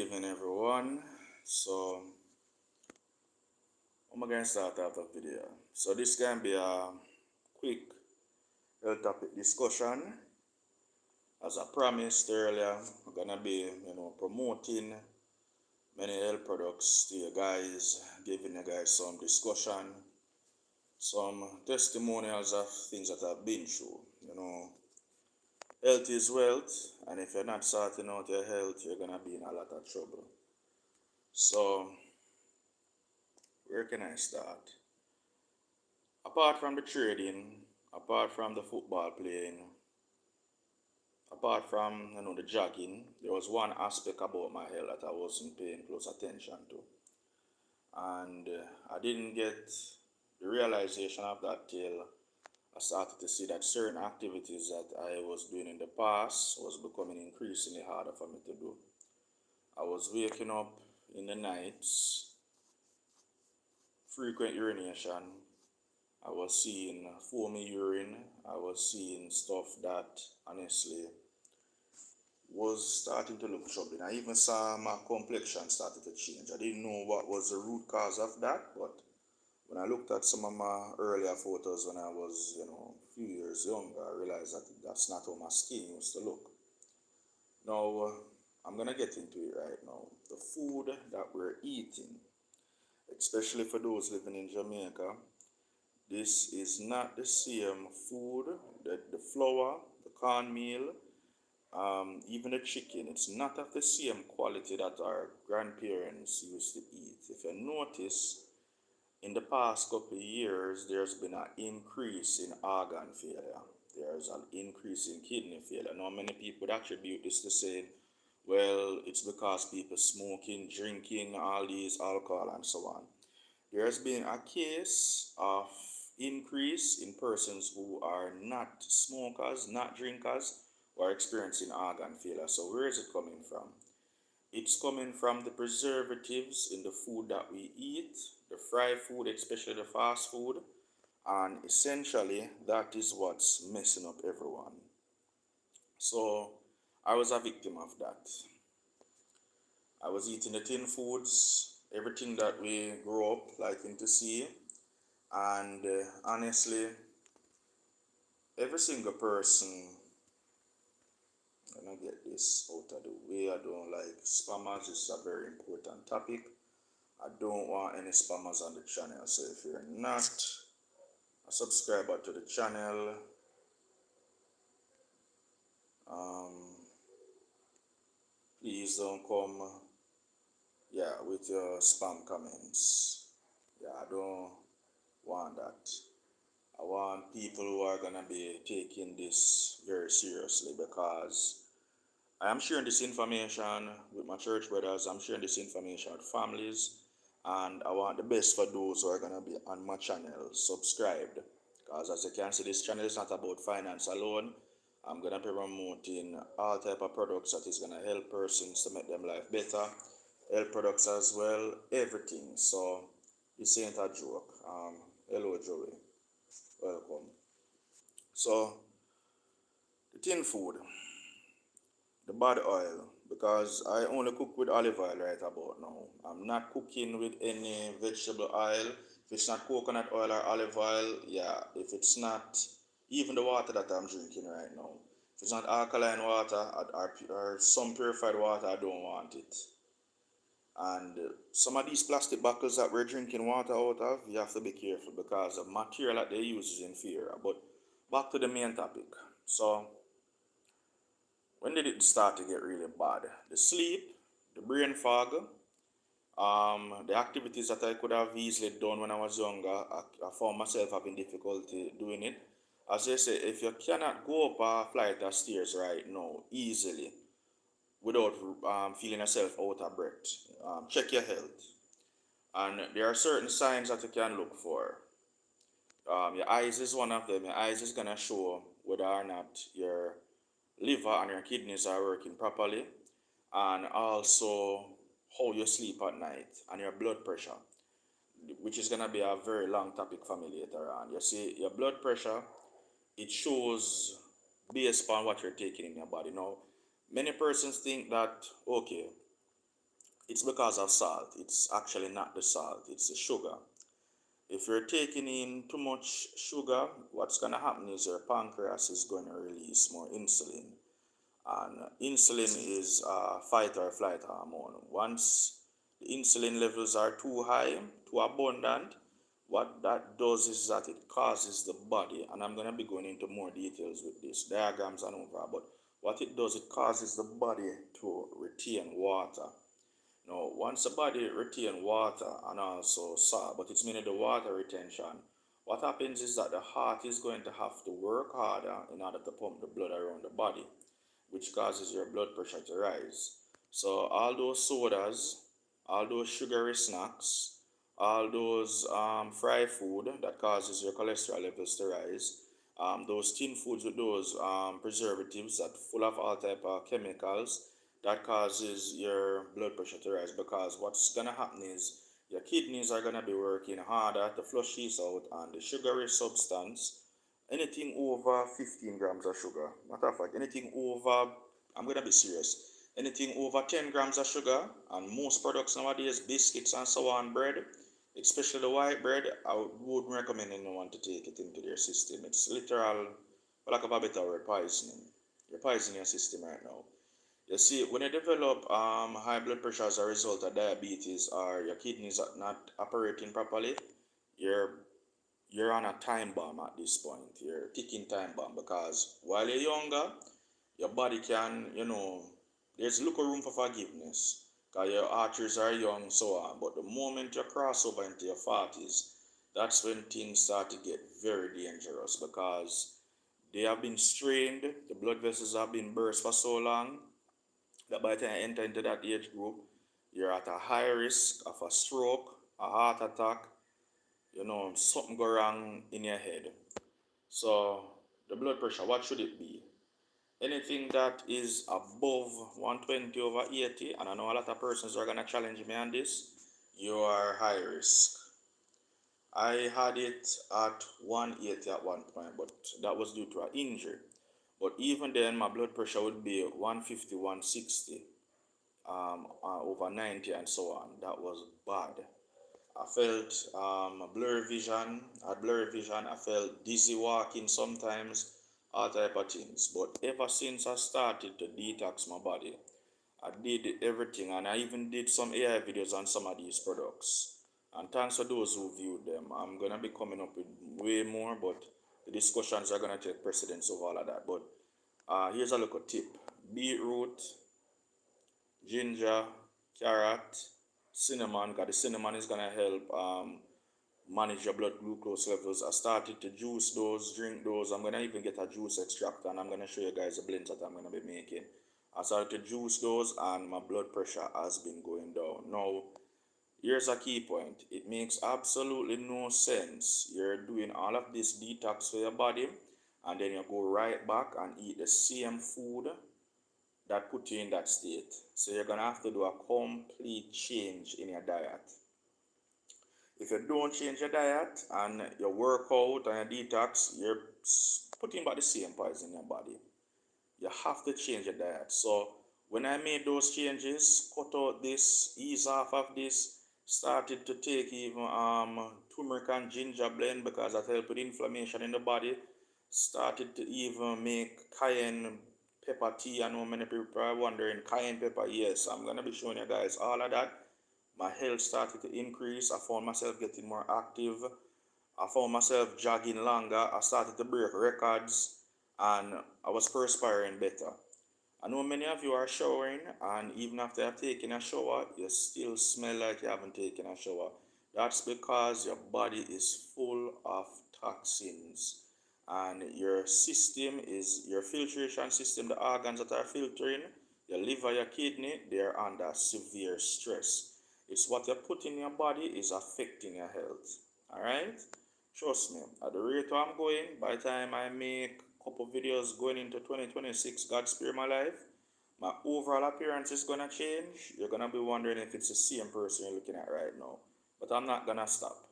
evening, everyone. So, I'm going to start out the video. So, this can be a quick health topic discussion. As I promised earlier, we're going to be, promoting many health products to you guys, giving you guys some discussion, some testimonials of things that I've been through. Health is wealth, and if you're not sorting out your health, you're going to be in a lot of trouble. So, where can I start? Apart from the trading, apart from the football playing, apart from the jogging, there was one aspect about my health that I wasn't paying close attention to, and I didn't get the realization of that till I started to see that certain activities that I was doing in the past was becoming increasingly harder for me to do. I was waking up in the nights, frequent urination. I was seeing foamy urine. I was seeing stuff that honestly was starting to look troubling. I even saw my complexion started to change. I didn't know what was the root cause of that, but when I looked at some of my earlier photos when I was, a few years younger, I realized that that's not how my skin used to look. Now, I'm gonna get into it right now. The food that we're eating, especially for those living in Jamaica, this is not the same food, the flour, the cornmeal, even the chicken. It's not of the same quality that our grandparents used to eat. If you notice, in the past couple of years, there's been an increase in organ failure. There's an increase in kidney failure. Now, many people would attribute this to saying, well, it's because people smoking, drinking, all these alcohol and so on. There has been a case of increase in persons who are not smokers, not drinkers, who are experiencing organ failure. So where is it coming from? It's coming from the preservatives in the food that we eat, the fried food, especially the fast food, and essentially that is what's messing up everyone. So I was a victim of that. I was eating the tin foods, everything that we grew up liking to see, and honestly, every single person, gonna get this out of the way. I don't like spammers. It's a very important topic. I don't want any spammers on the channel. So if you're not a subscriber to the channel, um, please don't come, with your spam comments. Yeah, I don't want that. I want people who are gonna be taking this very seriously, because I am sharing this information with my church brothers. I'm sharing this information with families, and I want the best for those who are gonna be on my channel subscribed. Because as you can see, this channel is not about finance alone. I'm gonna be promoting all type of products that is gonna help persons to make them life better. Health products as well, everything. So this ain't a joke. Hello Joey, welcome. So the tin food, the bad oil, because I only cook with olive oil right about now. I'm not cooking with any vegetable oil. If it's not coconut oil or olive oil, yeah. If it's not even the water that I'm drinking right now, if it's not alkaline water or some purified water, I don't want it. And some of these plastic bottles that we're drinking water out of, you have to be careful because the material that they use is inferior. But back to the main topic. So when did it start to get really bad? The sleep, the brain fog, the activities that I could have easily done when I was younger, I found myself having difficulty doing it. As they say, if you cannot go up a flight of stairs right now easily without feeling yourself out of breath, check your health. And there are certain signs that you can look for. Your eyes is one of them. Your eyes is gonna show whether or not your liver and your kidneys are working properly, and also how you sleep at night and your blood pressure, which is gonna be a very long topic for me later on. You see, your blood pressure, it shows based on what you're taking in your body. Now, many persons think that okay, it's because of salt. It's actually not the salt, it's the sugar. If you're taking in too much sugar, what's going to happen is your pancreas is going to release more insulin. And insulin is a fight or flight hormone. Once the insulin levels are too high, too abundant, what that does is that it causes the body, and I'm going to be going into more details with this, diagrams and over, but what it does, it causes the body to retain water. Now, once the body retain water and also salt, but it's mainly the water retention, what happens is that the heart is going to have to work harder in order to pump the blood around the body, which causes your blood pressure to rise. So all those sodas, all those sugary snacks, all those fried food that causes your cholesterol levels to rise, those tin foods with those preservatives that full of all type of chemicals, that causes your blood pressure to rise, because what's gonna happen is your kidneys are gonna be working harder to flush these out, and the sugary substance, anything over 15 grams of sugar, matter of fact, anything over, I'm gonna be serious, anything over 10 grams of sugar, and most products nowadays, biscuits and so on, bread, especially the white bread, I wouldn't recommend anyone to take it into their system. It's literal, for lack of a better word, poisoning. You're poisoning your system right now. You see, when you develop high blood pressure as a result of diabetes, or your kidneys are not operating properly, you're you're on a time bomb at this point. You're a ticking time bomb, because while you're younger, your body can, there's little room for forgiveness because your arteries are young, so on. But the moment you cross over into your 40s, that's when things start to get very dangerous, because they have been strained, the blood vessels have been burst for so long that by the time you enter into that age group, you're at a high risk of a stroke, a heart attack, something go wrong in your head. So the blood pressure, what should it be? Anything that is above 120 over 80, and I know a lot of persons are gonna challenge me on this, you are high risk. I had it at 180 at one point, but that was due to an injury. But even then, my blood pressure would be 150, 160, over 90, and so on. That was bad. I felt blurry vision. I had blurry vision. I felt dizzy walking sometimes, all type of things. But ever since I started to detox my body, I did everything, and I even did some AI videos on some of these products. And thanks for those who viewed them. I'm gonna be coming up with way more, but the discussions are gonna take precedence over all of that. But here's a little tip: beetroot, ginger, carrot, cinnamon, because the cinnamon is gonna help manage your blood glucose levels. I started to juice those, drink those. I'm gonna even get a juice extract, and I'm gonna show you guys the blends that I'm gonna be making. I started to juice those, and my blood pressure has been going down. Now, here's a key point: it makes absolutely no sense you're doing all of this detox for your body, and then you go right back and eat the same food that put you in that state. So you're gonna have to do a complete change in your diet. If you don't change your diet and your workout and your detox, you're putting back the same poison in your body. You have to change your diet. So when I made those changes, cut out this, ease off of this, started to take even turmeric and ginger blend, because that helps with inflammation in the body. Started to even make cayenne pepper tea. I know many people are wondering, cayenne pepper, yes, I'm gonna be showing you guys all of that. My health started to increase. I found myself getting more active. I found myself jogging longer. I started to break records, and I was perspiring better. I know many of you are showering, and even after I've taken a shower, you still smell like you haven't taken a shower. That's because your body is full of toxins, and your system is your filtration system, the organs that are filtering, your liver, your kidney, they're under severe stress. It's what you put in your body is affecting your health. All right? Trust me, at the rate I'm going, by the time I make a couple videos going into 2026, God spare my life, my overall appearance is gonna change. You're gonna be wondering if it's the same person you're looking at right now. But I'm not gonna stop.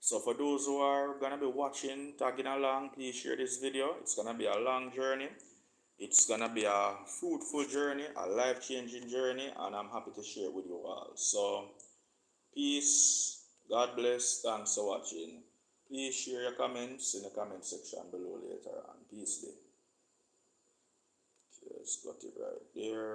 So for those who are gonna be watching, tagging along, please share this video. It's gonna be a long journey. It's gonna be a fruitful journey, a life-changing journey, and I'm happy to share it with you all. So, peace, God bless, thanks for watching. Please share your comments in the comment section below later on. Peace day. Just got it right there.